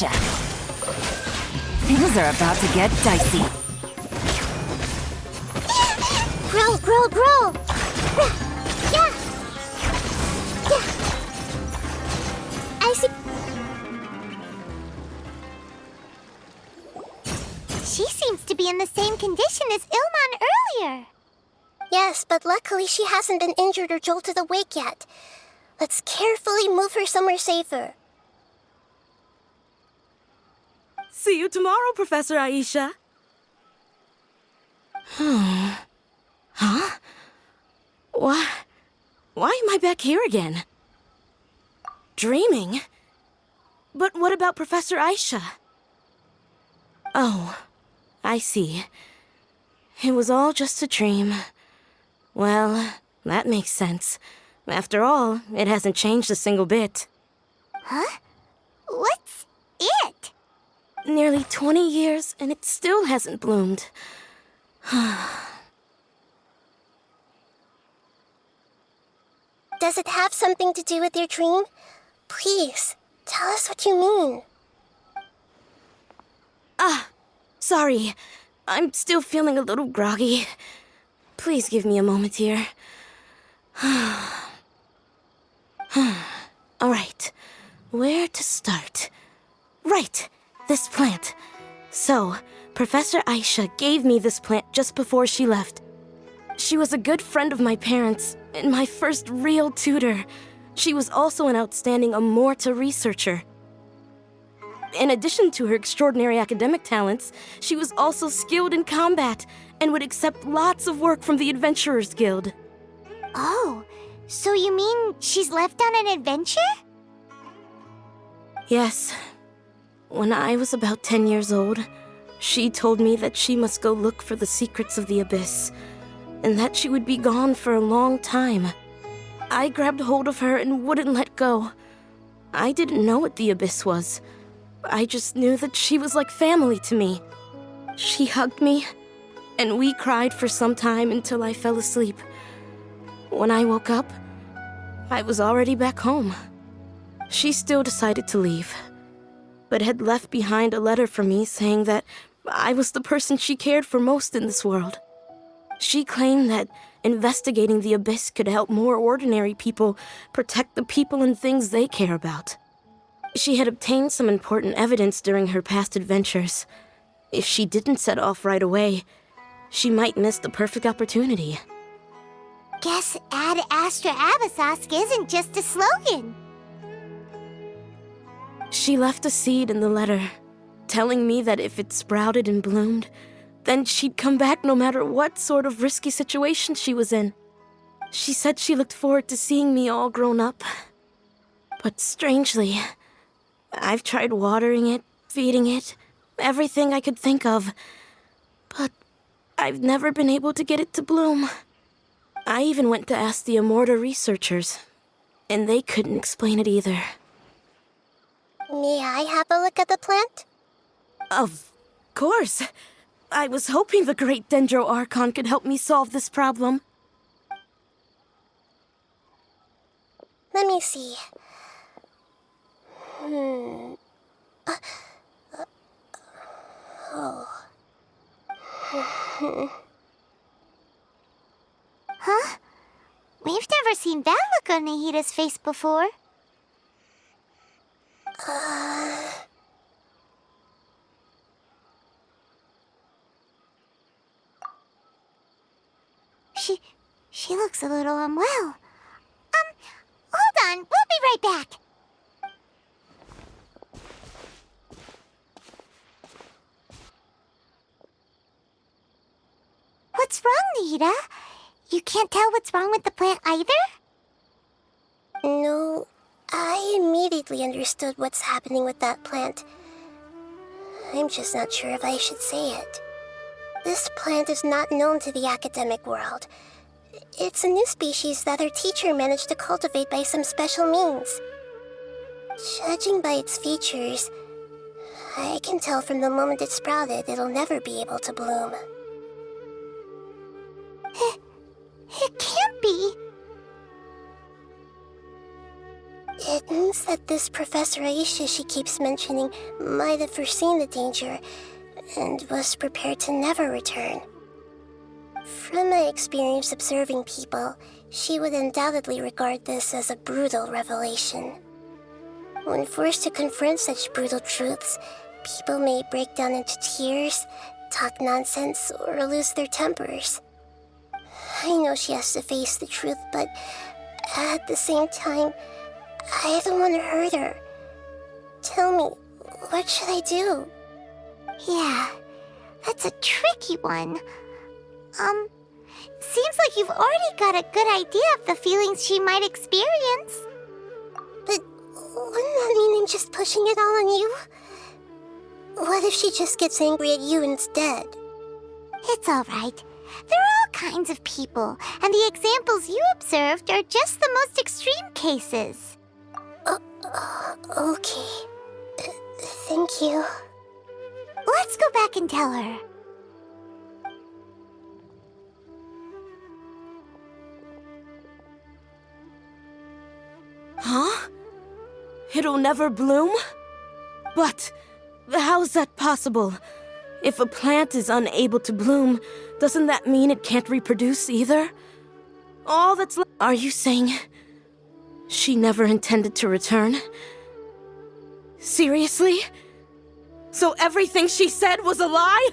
Gotcha. Things are about to get dicey. Grow, grow, grow! Yeah! Yeah! I see. She seems to be in the same condition as Ilman earlier. Yes, but luckily she hasn't been injured or jolted awake yet. Let's carefully move her somewhere safer. See you tomorrow, Professor Aisha. Huh? Why am I back here again? Dreaming? But what about Professor Aisha? Oh, I see. It was all just a dream. Well, that makes sense. After all, it hasn't changed a single bit. Huh? What's it? Nearly 20 years, and it still hasn't bloomed. Does it have something to do with your dream? Please, tell us what you mean. Sorry. I'm still feeling a little groggy. Please give me a moment here. Alright, where to start? Right, this plant. So, Professor Aisha gave me this plant just before she left. She was a good friend of my parents, and my first real tutor. She was also an outstanding Amorta researcher. In addition to her extraordinary academic talents, she was also skilled in combat and would accept lots of work from the Adventurers Guild. Oh, so you mean she's left on an adventure? Yes. When I was about 10 years old, she told me that she must go look for the secrets of the Abyss, and that she would be gone for a long time. I grabbed hold of her and wouldn't let go. I didn't know what the Abyss was. I just knew that she was like family to me. She hugged me, and we cried for some time until I fell asleep. When I woke up, I was already back home. She still decided to leave, but had left behind a letter for me saying that I was the person she cared for most in this world. She claimed that investigating the Abyss could help more ordinary people protect the people and things they care about. She had obtained some important evidence during her past adventures. If she didn't set off right away, she might miss the perfect opportunity. Guess Ad Astra Abyssosque isn't just a slogan. She left a seed in the letter, telling me that if it sprouted and bloomed, then she'd come back no matter what sort of risky situation she was in. She said she looked forward to seeing me all grown up. But strangely, I've tried watering it, feeding it, everything I could think of. But I've never been able to get it to bloom. I even went to ask the Amorta researchers, and they couldn't explain it either. May I have a look at the plant? Of course. I was hoping the great Dendro Archon could help me solve this problem. Let me see. Huh? We've never seen that look on Nahida's face before. She looks a little unwell. Hold on, we'll be right back. What's wrong, Nahida? You can't tell what's wrong with the plant either? No, I immediately understood what's happening with that plant. I'm just not sure if I should say it. This plant is not known to the academic world. It's a new species that our teacher managed to cultivate by some special means. Judging by its features, I can tell from the moment it sprouted it'll never be able to bloom. It can't be. It seems that this Professor Aisha she keeps mentioning might have foreseen the danger and was prepared to never return. From my experience observing people, she would undoubtedly regard this as a brutal revelation. When forced to confront such brutal truths, people may break down into tears, talk nonsense, or lose their tempers. I know she has to face the truth, but at the same time, I don't want to hurt her. Tell me, what should I do? Yeah, that's a tricky one. Seems like you've already got a good idea of the feelings she might experience. But wouldn't that mean I'm just pushing it all on you? What if she just gets angry at you instead? It's all right. There are all kinds of people, and the examples you observed are just the most extreme cases. Okay. Thank you. Let's go back and tell her. Huh? It'll never bloom? But how's that possible? If a plant is unable to bloom, doesn't that mean it can't reproduce either? All that's left. Are you saying she never intended to return? Seriously? So everything she said was a lie?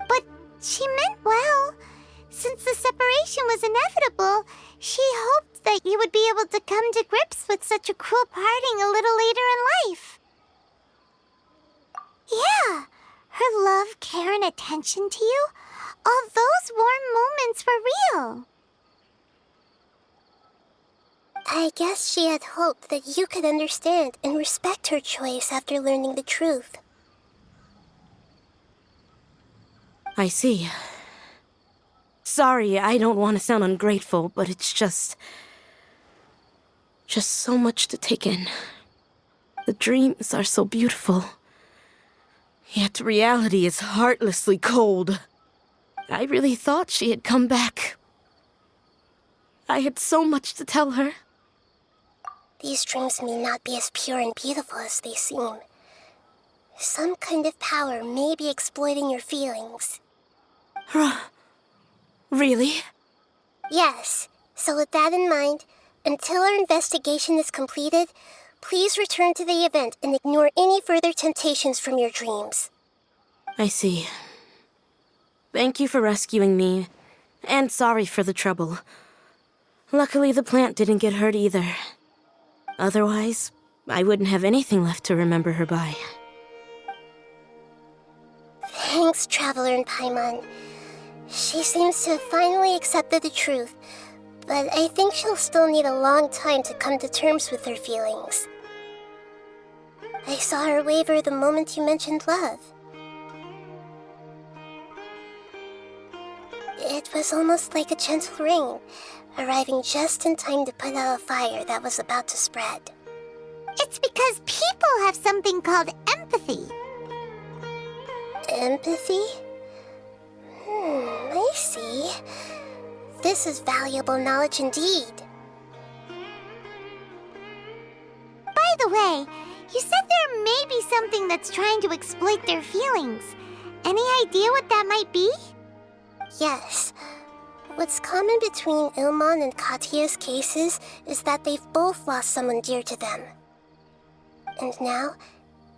But she meant well. Since the separation was inevitable, she hoped that you would be able to come to grips with such a cruel parting a little later in life. Yeah, her love, care, and attention to you, all those warm moments were real. I guess she had hoped that you could understand and respect her choice after learning the truth. I see. Sorry, I don't want to sound ungrateful, but it's just so much to take in. The dreams are so beautiful. Yet reality is heartlessly cold. I really thought she had come back. I had so much to tell her. These dreams may not be as pure and beautiful as they seem. Some kind of power may be exploiting your feelings. Really? Yes, so with that in mind, until our investigation is completed, please return to the event and ignore any further temptations from your dreams. I see. Thank you for rescuing me, and sorry for the trouble. Luckily, the plant didn't get hurt either. Otherwise, I wouldn't have anything left to remember her by. Thanks, Traveler and Paimon. She seems to have finally accepted the truth, but I think she'll still need a long time to come to terms with her feelings. I saw her waver the moment you mentioned love. It was almost like a gentle rain, arriving just in time to put out a fire that was about to spread. It's because people have something called empathy. Empathy? I see. This is valuable knowledge indeed. By the way, you said there may be something that's trying to exploit their feelings. Any idea what that might be? Yes. What's common between Ilmon and Katya's cases is that they've both lost someone dear to them. And now,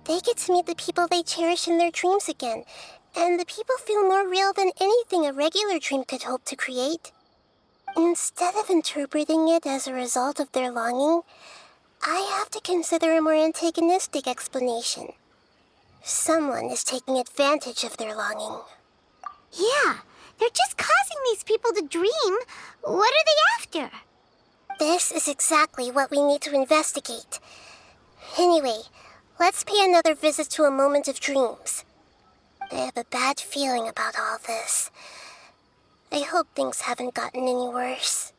they get to meet the people they cherish in their dreams again, and the people feel more real than anything a regular dream could hope to create. Instead of interpreting it as a result of their longing, I have to consider a more antagonistic explanation. Someone is taking advantage of their longing. Yeah, they're just causing these people to dream. What are they after? This is exactly what we need to investigate. Anyway, let's pay another visit to a moment of dreams. I have a bad feeling about all this. I hope things haven't gotten any worse.